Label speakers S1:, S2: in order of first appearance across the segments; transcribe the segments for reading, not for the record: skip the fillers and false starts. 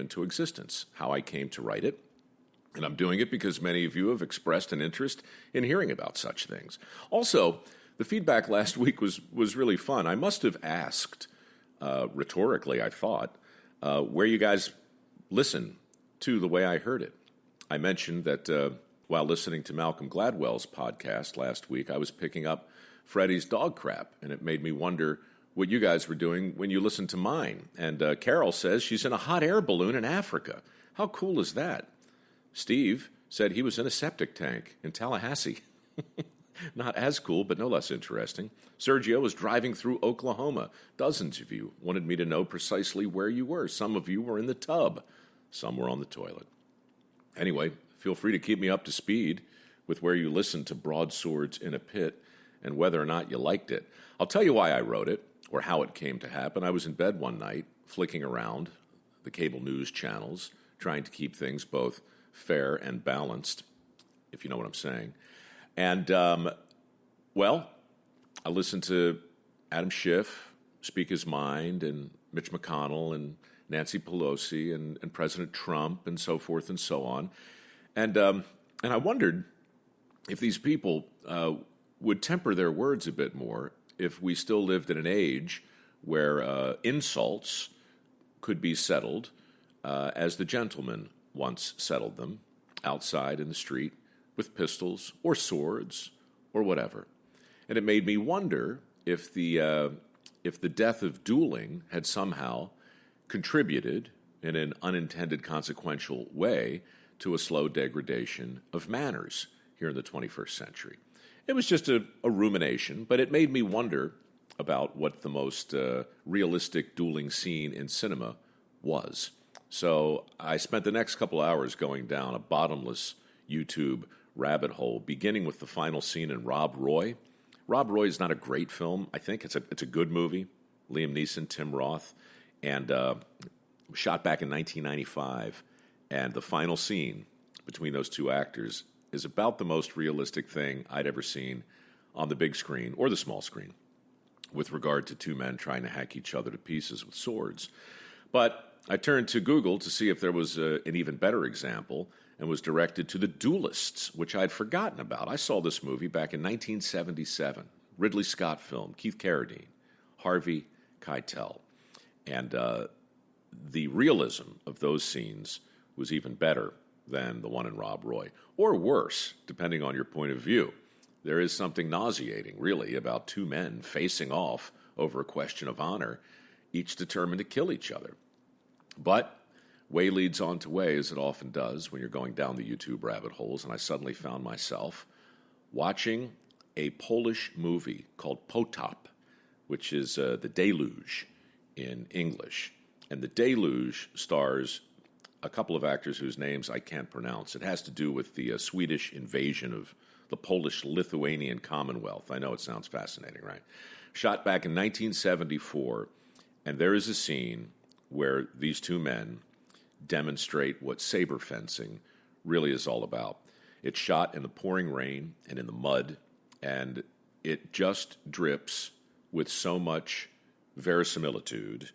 S1: into existence, how I came to write it. And I'm doing it because many of you have expressed an interest in hearing about such things. Also, the feedback last week was really fun. I must have asked, rhetorically, I thought, where you guys listen to the way I heard it. I mentioned that while listening to Malcolm Gladwell's podcast last week, I was picking up Freddie's dog crap, and it made me wonder what you guys were doing when you listened to mine. And Carol says she's in a hot air balloon in Africa. How cool is that? Steve said he was in a septic tank in Tallahassee. Not as cool, but no less interesting. Sergio was driving through Oklahoma. Dozens of you wanted me to know precisely where you were. Some of you were in the tub. Some were on the toilet. Anyway, feel free to keep me up to speed with where you listened to Broadswords in a Pit and whether or not you liked it. I'll tell you why I wrote it or how it came to happen. I was in bed one night, flicking around the cable news channels, trying to keep things both fair and balanced, if you know what I'm saying. And, well, I listened to Adam Schiff speak his mind, and Mitch McConnell, and Nancy Pelosi, and President Trump, and so forth and so on. And I wondered if these people would temper their words a bit more if we still lived in an age where insults could be settled as the gentleman once settled them outside in the street with pistols or swords or whatever. And it made me wonder if the death of dueling had somehow contributed in an unintended consequential way to a slow degradation of manners here in the 21st century. It was just a rumination, but it made me wonder about what the most realistic dueling scene in cinema was. So I spent the next couple hours going down a bottomless YouTube rabbit hole, beginning with the final scene in Rowe. Rowe is not a great film. I think it's a good movie. Liam Neeson, Tim Roth, and shot back in 1995. And the final scene between those two actors is about the most realistic thing I'd ever seen on the big screen or the small screen with regard to two men trying to hack each other to pieces with swords. But I turned to Google to see if there was an even better example, and was directed to The Duelists, which I'd forgotten about. I saw this movie back in 1977, Ridley Scott film, Keith Carradine, Harvey Keitel. And the realism of those scenes was even better than the one in Rowe, or worse, depending on your point of view. There is something nauseating, really, about two men facing off over a question of honor, each determined to kill each other. But way leads on to way, as it often does when you're going down the YouTube rabbit holes, and I suddenly found myself watching a Polish movie called Potop, which is The Deluge in English. And The Deluge stars a couple of actors whose names I can't pronounce. It has to do with the Swedish invasion of the Polish-Lithuanian Commonwealth. I know it sounds fascinating, right? Shot back in 1974, and there is a scene where these two men demonstrate what saber fencing really is all about. It's shot in the pouring rain and in the mud, and it just drips with so much verisimilitude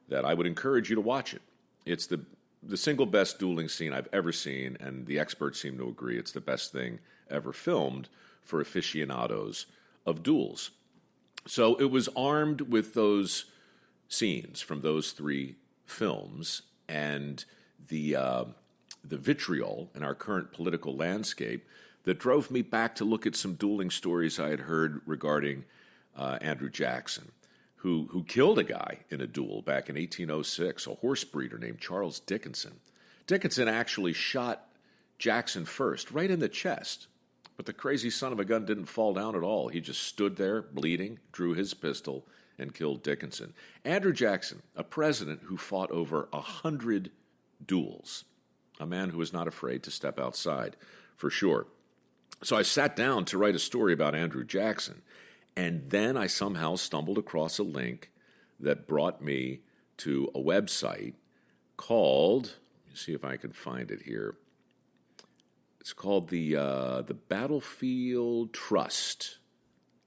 S1: that I would encourage you to watch it. It's the single best dueling scene I've ever seen, and the experts seem to agree it's the best thing ever filmed for aficionados of duels. So it was armed with those scenes from those three films and the vitriol in our current political landscape that drove me back to look at some dueling stories I had heard regarding Andrew Jackson, who killed a guy in a duel back in 1806, a horse breeder named Charles Dickinson. Dickinson actually shot Jackson first, right in the chest, but the crazy son of a gun didn't fall down at all. He just stood there, bleeding, drew his pistol, and killed Dickinson. Andrew Jackson, a president who fought over 100 duels, a man who was not afraid to step outside, for sure. So I sat down to write a story about Andrew Jackson, and then I somehow stumbled across a link that brought me to a website called, let me see if I can find it here. It's called the Battlefield Trust.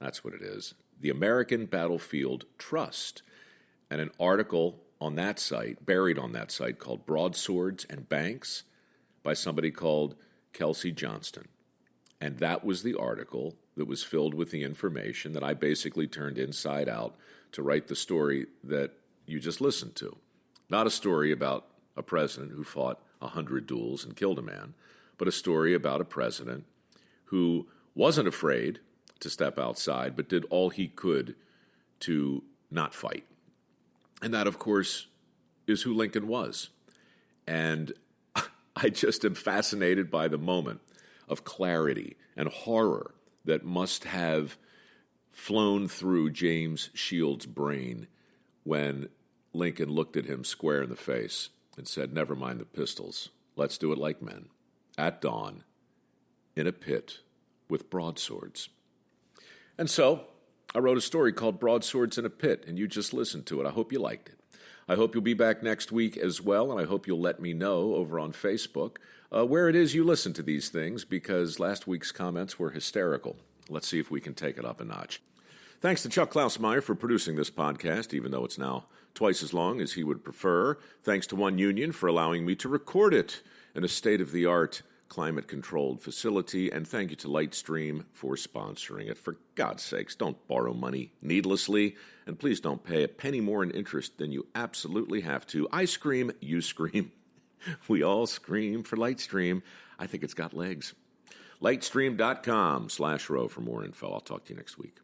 S1: That's what it is. The American Battlefield Trust. And an article on that site, buried on that site, called Broadswords and Banks by somebody called Kelsey Johnston. And that was the article that was filled with the information that I basically turned inside out to write the story that you just listened to. Not a story about a president who fought 100 duels and killed a man, but a story about a president who wasn't afraid to step outside, but did all he could to not fight. And that, of course, is who Lincoln was. And I just am fascinated by the moment of clarity and horror that must have flown through James Shields' brain when Lincoln looked at him square in the face and said, "Never mind the pistols. Let's do it like men, at dawn, in a pit with broadswords." And so I wrote a story called Broadswords in a Pit, and you just listened to it. I hope you liked it. I hope you'll be back next week as well, and I hope you'll let me know over on Facebook where it is you listen to these things, because last week's comments were hysterical. Let's see if we can take it up a notch. Thanks to Chuck Klausmeyer for producing this podcast, even though it's now twice as long as he would prefer. Thanks to One Union for allowing me to record it in a state-of-the-art climate-controlled facility, and thank you to Lightstream for sponsoring it. For God's sakes, don't borrow money needlessly, and please don't pay a penny more in interest than you absolutely have to. I scream, you scream. We all scream for Lightstream. I think it's got legs. Lightstream.com/Rowe for more info. I'll talk to you next week.